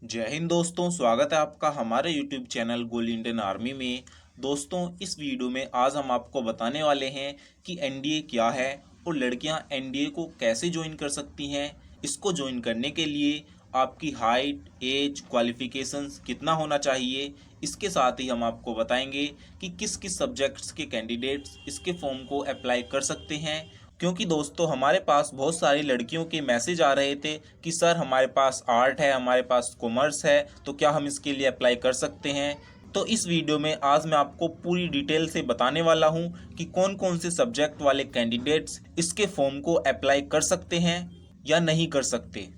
जय हिंद दोस्तों, स्वागत है आपका हमारे YouTube चैनल गोल इंडियन आर्मी में। दोस्तों, इस वीडियो में आज हम आपको बताने वाले हैं कि एनडीए क्या है और लड़कियां एनडीए को कैसे ज्वाइन कर सकती हैं। इसको ज्वाइन करने के लिए आपकी हाइट, एज, क्वालिफिकेशंस कितना होना चाहिए। इसके साथ ही हम आपको बताएंगे कि किस किस सब्जेक्ट्स के कैंडिडेट्स इसके फॉर्म को अप्लाई कर सकते हैं। क्योंकि दोस्तों, हमारे पास बहुत सारी लड़कियों के मैसेज आ रहे थे कि सर हमारे पास आर्ट है, हमारे पास कॉमर्स है, तो क्या हम इसके लिए अप्लाई कर सकते हैं। तो इस वीडियो में आज मैं आपको पूरी डिटेल से बताने वाला हूं कि कौन कौन से सब्जेक्ट वाले कैंडिडेट्स इसके फॉर्म को अप्लाई कर सकते हैं या नहीं कर सकते।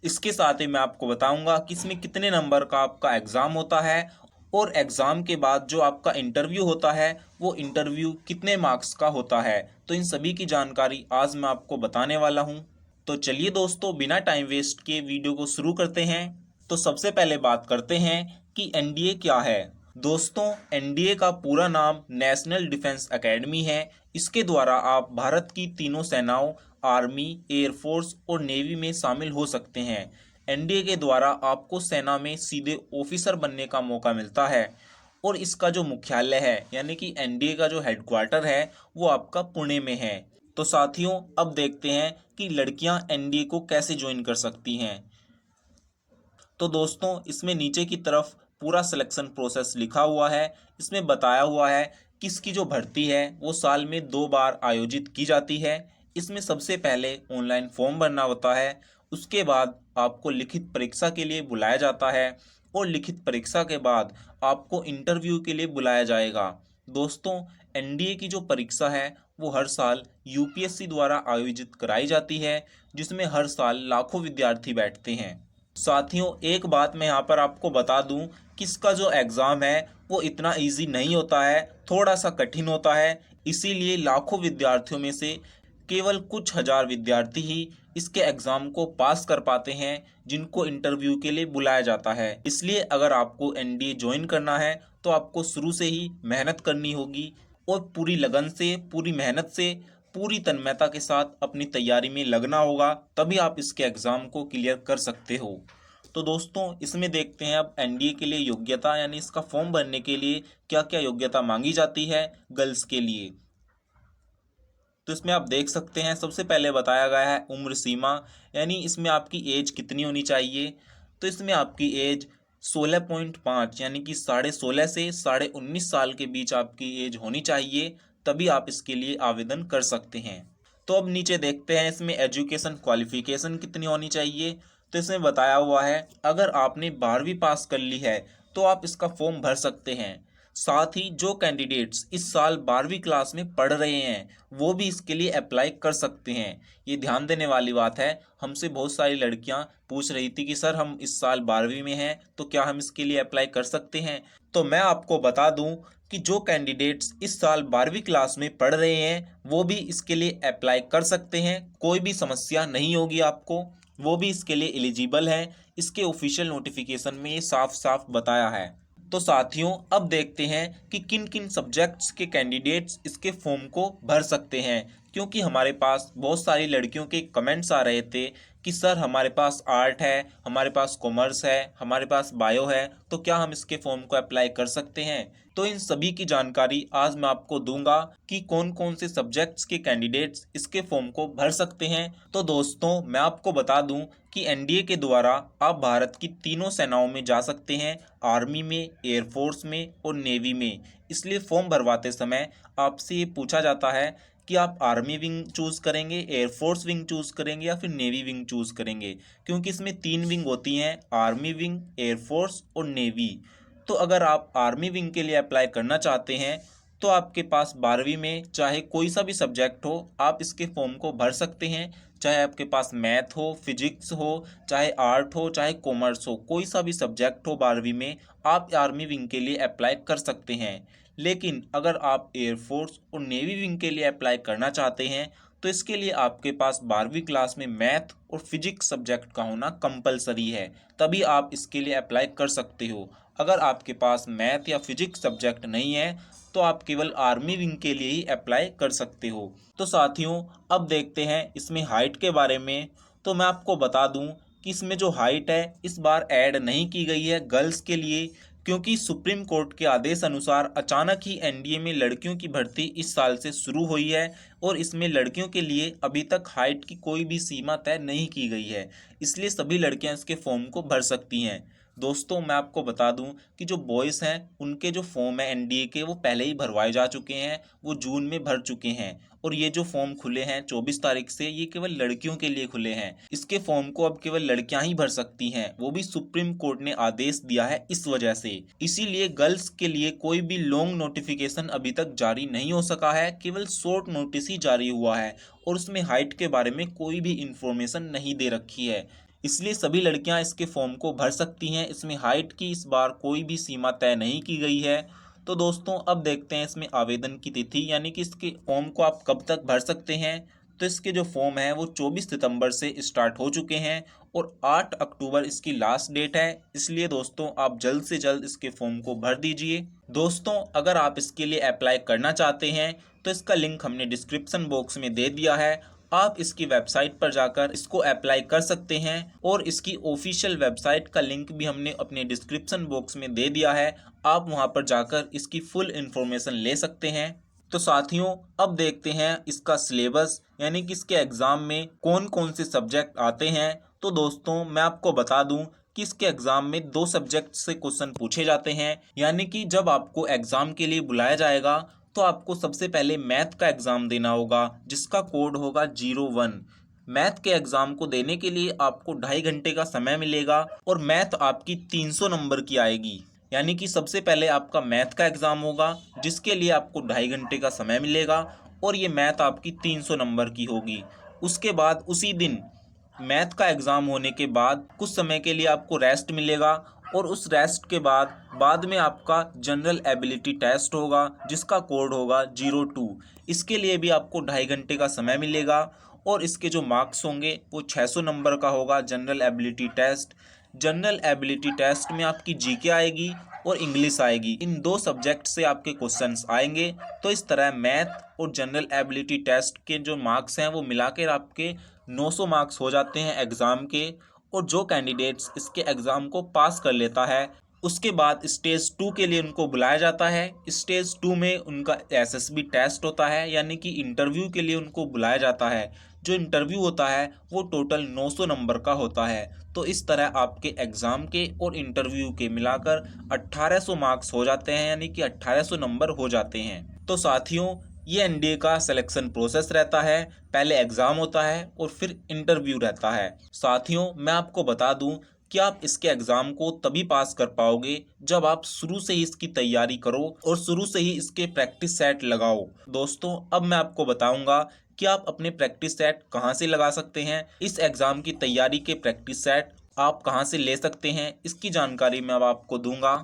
इसके साथ ही मैं आपको बताऊंगा कि इसमें कितने नंबर का आपका एग्ज़ाम होता है और एग्ज़ाम के बाद जो आपका इंटरव्यू होता है वो इंटरव्यू कितने मार्क्स का होता है। तो इन सभी की जानकारी आज मैं आपको बताने वाला हूं। तो चलिए दोस्तों, बिना टाइम वेस्ट किए वीडियो को शुरू करते हैं। तो सबसे पहले बात करते हैं कि एनडीए क्या है। दोस्तों, एनडीए का पूरा नाम नेशनल डिफेंस एकेडमी है। इसके द्वारा आप भारत की तीनों सेनाओं आर्मी, एयरफोर्स और नेवी में शामिल हो सकते हैं। एनडीए के द्वारा आपको सेना में सीधे ऑफिसर बनने का मौका मिलता है और इसका जो मुख्यालय है यानी कि एनडीए का जो हेडक्वार्टर है वो आपका पुणे में है। तो साथियों, अब देखते हैं कि लड़कियां एनडीए को कैसे ज्वाइन कर सकती हैं। तो दोस्तों, इसमें नीचे की तरफ पूरा सिलेक्शन प्रोसेस लिखा हुआ है। इसमें बताया हुआ है कि इसकी जो भर्ती है वो साल में 2 बार आयोजित की जाती है। इसमें सबसे पहले ऑनलाइन फॉर्म भरना होता है, उसके बाद आपको लिखित परीक्षा के लिए बुलाया जाता है और लिखित परीक्षा के बाद आपको इंटरव्यू के लिए बुलाया जाएगा। दोस्तों, एनडीए की जो परीक्षा है वो हर साल यूपीएससी द्वारा आयोजित कराई जाती है, जिसमें हर साल लाखों विद्यार्थी बैठते हैं। साथियों, एक बात मैं यहाँ पर आपको बता दूं कि इसका जो एग्ज़ाम है वो इतना इजी नहीं होता है, थोड़ा सा कठिन होता है। इसीलिए लाखों विद्यार्थियों में से केवल कुछ हजार विद्यार्थी ही इसके एग्ज़ाम को पास कर पाते हैं, जिनको इंटरव्यू के लिए बुलाया जाता है। इसलिए अगर आपको एनडीए ज्वाइन करना है तो आपको शुरू से ही मेहनत करनी होगी और पूरी लगन से, पूरी मेहनत से, पूरी तन्मयता के साथ अपनी तैयारी में लगना होगा, तभी आप इसके एग्ज़ाम को क्लियर कर सकते हो। तो दोस्तों, इसमें देखते हैं अब एनडीए के लिए योग्यता यानी इसका फॉर्म भरने के लिए क्या क्या योग्यता मांगी जाती है गर्ल्स के लिए। तो इसमें आप देख सकते हैं सबसे पहले बताया गया है उम्र सीमा, यानी इसमें आपकी एज कितनी होनी चाहिए। तो इसमें आपकी एज 16.5 यानी कि 16.5 से 19.5 साल के बीच आपकी एज होनी चाहिए, तभी आप इसके लिए आवेदन कर सकते हैं। तो अब नीचे देखते हैं इसमें एजुकेशन क्वालिफिकेशन कितनी होनी चाहिए। तो इसमें बताया हुआ है अगर आपने 12वीं पास कर ली है तो आप इसका फॉर्म भर सकते हैं। साथ ही जो कैंडिडेट्स इस साल 12वीं क्लास में पढ़ रहे हैं वो भी इसके लिए अप्लाई कर सकते हैं। ये ध्यान देने वाली बात है, हमसे बहुत सारी लड़कियां पूछ रही थी कि सर हम इस साल 12वीं में हैं तो क्या हम इसके लिए अप्लाई कर सकते हैं। तो मैं आपको बता दूं कि जो कैंडिडेट्स इस साल 12वीं क्लास में पढ़ रहे हैं वो भी इसके लिए अप्लाई कर सकते हैं, कोई भी समस्या नहीं होगी आपको, वो भी इसके लिए एलिजिबल हैं। इसके ऑफिशियल नोटिफिकेशन में ये साफ साफ बताया है। तो साथियों, अब देखते हैं कि किन किन सब्जेक्ट्स के कैंडिडेट्स इसके फॉर्म को भर सकते हैं, क्योंकि हमारे पास बहुत सारी लड़कियों के कमेंट्स आ रहे थे कि सर हमारे पास आर्ट है, हमारे पास कॉमर्स है, हमारे पास बायो है, तो क्या हम इसके फॉर्म को अप्लाई कर सकते हैं। तो इन सभी की जानकारी आज मैं आपको दूंगा कि कौन कौन से सब्जेक्ट्स के कैंडिडेट्स इसके फॉर्म को भर सकते हैं। तो दोस्तों, मैं आपको बता दूं कि एनडीए के द्वारा आप भारत की तीनों सेनाओं में जा सकते हैं, आर्मी में, एयरफोर्स में और नेवी में। इसलिए फॉर्म भरवाते समय आपसे ये पूछा जाता है कि आप आर्मी विंग चूज़ करेंगे, एयरफोर्स विंग चूज़ करेंगे या फिर नेवी विंग चूज़ करेंगे, क्योंकि इसमें 3 विंग होती हैं, आर्मी विंग, एयरफोर्स और नेवी। तो अगर आप आर्मी विंग के लिए अप्लाई करना चाहते हैं तो आपके पास 12वीं में चाहे कोई सा भी सब्जेक्ट हो, आप इसके फॉर्म को भर सकते हैं। चाहे आपके पास मैथ हो, फिजिक्स हो, चाहे आर्ट हो, चाहे कॉमर्स हो, कोई सा भी सब्जेक्ट हो 12वीं में, आप आर्मी विंग के लिए अप्लाई कर सकते हैं। लेकिन अगर आप एयरफोर्स और नेवी विंग के लिए अप्लाई करना चाहते हैं तो इसके लिए आपके पास 12वीं क्लास में मैथ और फिजिक्स सब्जेक्ट का होना कंपलसरी है, तभी आप इसके लिए अप्लाई कर सकते हो। अगर आपके पास मैथ या फिजिक्स सब्जेक्ट नहीं है तो आप केवल आर्मी विंग के लिए ही अप्लाई कर सकते हो। तो साथियों, अब देखते हैं इसमें हाइट के बारे में। तो मैं आपको बता दूं कि इसमें जो हाइट है इस बार ऐड नहीं की गई है गर्ल्स के लिए, क्योंकि सुप्रीम कोर्ट के आदेश अनुसार अचानक ही एनडीए में लड़कियों की भर्ती इस साल से शुरू हुई है और इसमें लड़कियों के लिए अभी तक हाइट की कोई भी सीमा तय नहीं की गई है, इसलिए सभी लड़कियां इसके फॉर्म को भर सकती हैं। दोस्तों मैं आपको बता दूं कि जो बॉयज़ हैं उनके जो फॉर्म है एनडीए के वो पहले ही भरवाए जा चुके हैं, वो जून में भर चुके हैं। और ये जो फॉर्म खुले हैं 24 तारीख से, ये केवल लड़कियों के लिए खुले हैं। इसके फॉर्म को अब केवल लड़कियां ही भर सकती हैं, वो भी सुप्रीम कोर्ट ने आदेश दिया है इस वजह से। इसीलिए गर्ल्स के लिए कोई भी लॉन्ग नोटिफिकेशन अभी तक जारी नहीं हो सका है, केवल शॉर्ट नोटिस ही जारी हुआ है और उसमें हाइट के बारे में कोई भी इंफॉर्मेशन नहीं दे रखी है। इसलिए सभी लड़कियां इसके फॉर्म को भर सकती हैं। इसमें हाइट की इस बार कोई भी सीमा तय नहीं की गई है। तो दोस्तों अब देखते हैं इसमें आवेदन की तिथि, यानी कि इसके फॉर्म को आप कब तक भर सकते हैं। तो इसके जो फॉर्म है वो 24 सितंबर से स्टार्ट हो चुके हैं और 8 अक्टूबर इसकी लास्ट डेट है। इसलिए दोस्तों आप जल्द से जल्द इसके फॉर्म को भर दीजिए। दोस्तों अगर आप इसके लिए अप्लाई करना चाहते हैं तो इसका लिंक हमने डिस्क्रिप्शन बॉक्स में दे दिया है, आप इसकी वेबसाइट पर जाकर इसको अप्लाई कर सकते हैं और इसकी ऑफिशियल वेबसाइट का लिंक भी हमने अपने डिस्क्रिप्शन बॉक्स में दे दिया है, आप वहां पर जाकर इसकी फुल इंफॉर्मेशन ले सकते हैं। तो साथियों अब देखते हैं इसका सिलेबस, यानी कि इसके एग्ज़ाम में कौन कौन से सब्जेक्ट आते हैं। तो दोस्तों मैं आपको बता दूं कि इसके एग्ज़ाम में 2 सब्जेक्ट से क्वेश्चन पूछे जाते हैं, यानी कि जब आपको एग्ज़ाम के लिए बुलाया जाएगा तो आपको सबसे पहले मैथ का एग्ज़ाम देना होगा जिसका कोड होगा 01। मैथ के एग्ज़ाम को देने के लिए आपको 2.5 घंटे का समय मिलेगा और मैथ आपकी 300 नंबर की आएगी, यानी कि सबसे पहले आपका मैथ का एग्ज़ाम होगा जिसके लिए आपको 2.5 घंटे का समय मिलेगा और ये मैथ आपकी 300 नंबर की होगी। उसके बाद उसी दिन मैथ का एग्ज़ाम होने के बाद कुछ समय के लिए आपको रेस्ट मिलेगा और उस रेस्ट के बाद में आपका जनरल एबिलिटी टेस्ट होगा जिसका कोड होगा 02। इसके लिए भी आपको 2.5 घंटे का समय मिलेगा और इसके जो मार्क्स होंगे वो 600 नंबर का होगा general ability test. General ability test में आपकी जीके आएगी और इंग्लिश आएगी, इन 2 सब्जेक्ट से आपके क्वेश्चंस आएंगे। तो इस तरह मैथ और जनरल एबिलिटी टेस्ट के जो मार्क्स हैं वो मिलाकर आपके 900 मार्क्स हो जाते हैं एग्ज़ाम के। और जो कैंडिडेट्स इसके एग्ज़ाम को पास कर लेता है उसके बाद स्टेज 2 के लिए उनको बुलाया जाता है। स्टेज 2 में उनका एसएसबी टेस्ट होता है, यानी कि इंटरव्यू के लिए उनको बुलाया जाता है। जो इंटरव्यू होता है वो टोटल 900 नंबर का होता है। तो इस तरह आपके एग्ज़ाम के और इंटरव्यू के मिलाकर 1800 मार्क्स हो जाते हैं, यानी कि 1800 नंबर हो जाते हैं। तो साथियों ये एनडीए का सिलेक्शन प्रोसेस रहता है, पहले एग्ज़ाम होता है और फिर इंटरव्यू रहता है। साथियों मैं आपको बता दूं कि आप इसके एग्ज़ाम को तभी पास कर पाओगे जब आप शुरू से ही इसकी तैयारी करो और शुरू से ही इसके प्रैक्टिस सेट लगाओ। दोस्तों अब मैं आपको बताऊंगा कि आप अपने प्रैक्टिस सेट कहां से लगा सकते हैं, इस एग्ज़ाम की तैयारी के प्रैक्टिस सेट आप कहां से ले सकते हैं, इसकी जानकारी मैं अब आपको दूंगा।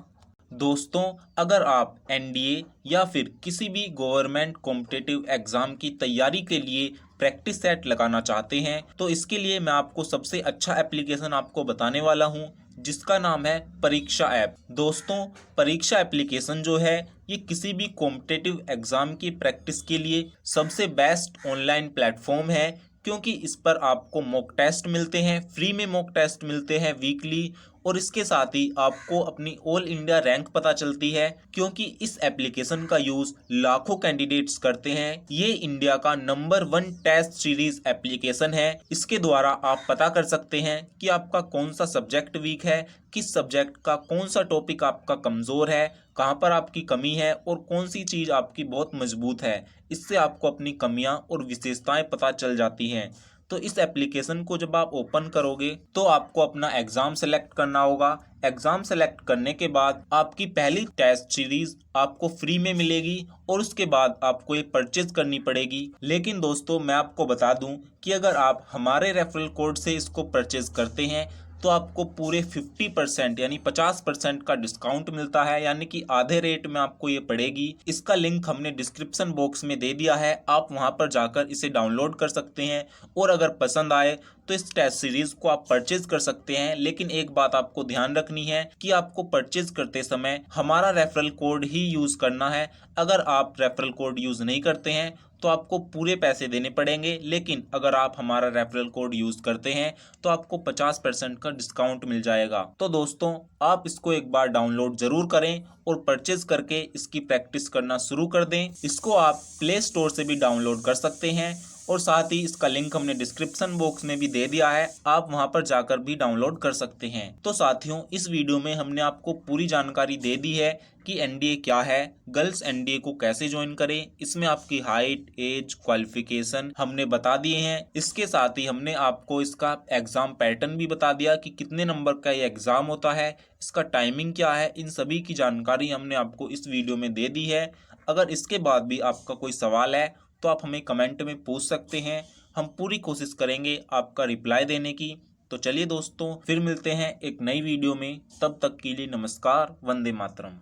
दोस्तों अगर आप एनडीए या फिर किसी भी गवर्नमेंट कॉम्पिटिटिव एग्ज़ाम की तैयारी के लिए प्रैक्टिस सेट लगाना चाहते हैं तो इसके लिए मैं आपको सबसे अच्छा एप्लीकेशन आपको बताने वाला हूं जिसका नाम है परीक्षा ऐप। दोस्तों परीक्षा एप्लीकेशन जो है ये किसी भी कॉम्पिटिटिव एग्ज़ाम की प्रैक्टिस के लिए सबसे बेस्ट ऑनलाइन प्लेटफॉर्म है, क्योंकि इस पर आपको मॉक टेस्ट मिलते हैं, फ्री में मॉक टेस्ट मिलते हैं वीकली। और इसके साथ ही आपको अपनी ऑल इंडिया रैंक पता चलती है, क्योंकि इस एप्लीकेशन का यूज़ लाखों कैंडिडेट्स करते हैं। ये इंडिया का नंबर 1 टेस्ट सीरीज एप्लीकेशन है। इसके द्वारा आप पता कर सकते हैं कि आपका कौन सा सब्जेक्ट वीक है, किस सब्जेक्ट का कौन सा टॉपिक आपका कमज़ोर है, कहाँ पर आपकी कमी है और कौन सी चीज़ आपकी बहुत मजबूत है। इससे आपको अपनी कमियां और विशेषताएं पता चल जाती हैं। तो इस एप्लीकेशन को जब आप ओपन करोगे तो आपको अपना एग्ज़ाम सेलेक्ट करना होगा। एग्ज़ाम सेलेक्ट करने के बाद आपकी पहली टेस्ट सीरीज़ आपको फ्री में मिलेगी और उसके बाद आपको ये परचेज करनी पड़ेगी। लेकिन दोस्तों मैं आपको बता दूं कि अगर आप हमारे रेफरल कोड से इसको परचेज करते हैं तो आपको पूरे 50% यानी 50% का डिस्काउंट मिलता है, यानी कि आधे रेट में आपको ये पड़ेगी। इसका लिंक हमने डिस्क्रिप्शन बॉक्स में दे दिया है, आप वहां पर जाकर इसे डाउनलोड कर सकते हैं और अगर पसंद आए तो इस टेस्ट सीरीज को आप परचेज कर सकते हैं। लेकिन एक बात आपको ध्यान रखनी है कि आपको परचेज करते समय हमारा रेफरल कोड ही यूज़ करना है। अगर आप रेफरल कोड यूज़ नहीं करते हैं तो आपको पूरे पैसे देने पड़ेंगे, लेकिन अगर आप हमारा रेफरल कोड यूज़ करते हैं तो आपको 50% का डिस्काउंट मिल जाएगा। तो दोस्तों, आप इसको एक बार डाउनलोड ज़रूर करें और परचेज करके इसकी प्रैक्टिस करना शुरू कर दें। इसको आप प्ले स्टोर से भी डाउनलोड कर सकते हैं और साथ ही इसका लिंक हमने डिस्क्रिप्शन बॉक्स में भी दे दिया है, आप वहां पर जाकर भी डाउनलोड कर सकते हैं। तो साथियों, इस वीडियो में हमने आपको पूरी जानकारी दे दी है कि एनडीए क्या है, गर्ल्स एनडीए को कैसे ज्वाइन करें, इसमें आपकी हाइट, एज, क्वालिफिकेशन हमने बता दिए हैं। इसके साथ ही हमने आपको इसका एग्जाम पैटर्न भी बता दिया कि कितने नंबर का ये एग्जाम होता है, इसका टाइमिंग क्या है। इन सभी की जानकारी हमने आपको इस वीडियो में दे दी है। अगर इसके बाद भी आपका कोई सवाल है तो आप हमें कमेंट में पूछ सकते हैं, हम पूरी कोशिश करेंगे आपका रिप्लाई देने की। तो चलिए दोस्तों, फिर मिलते हैं एक नई वीडियो में, तब तक के लिए नमस्कार, वंदे मातरम।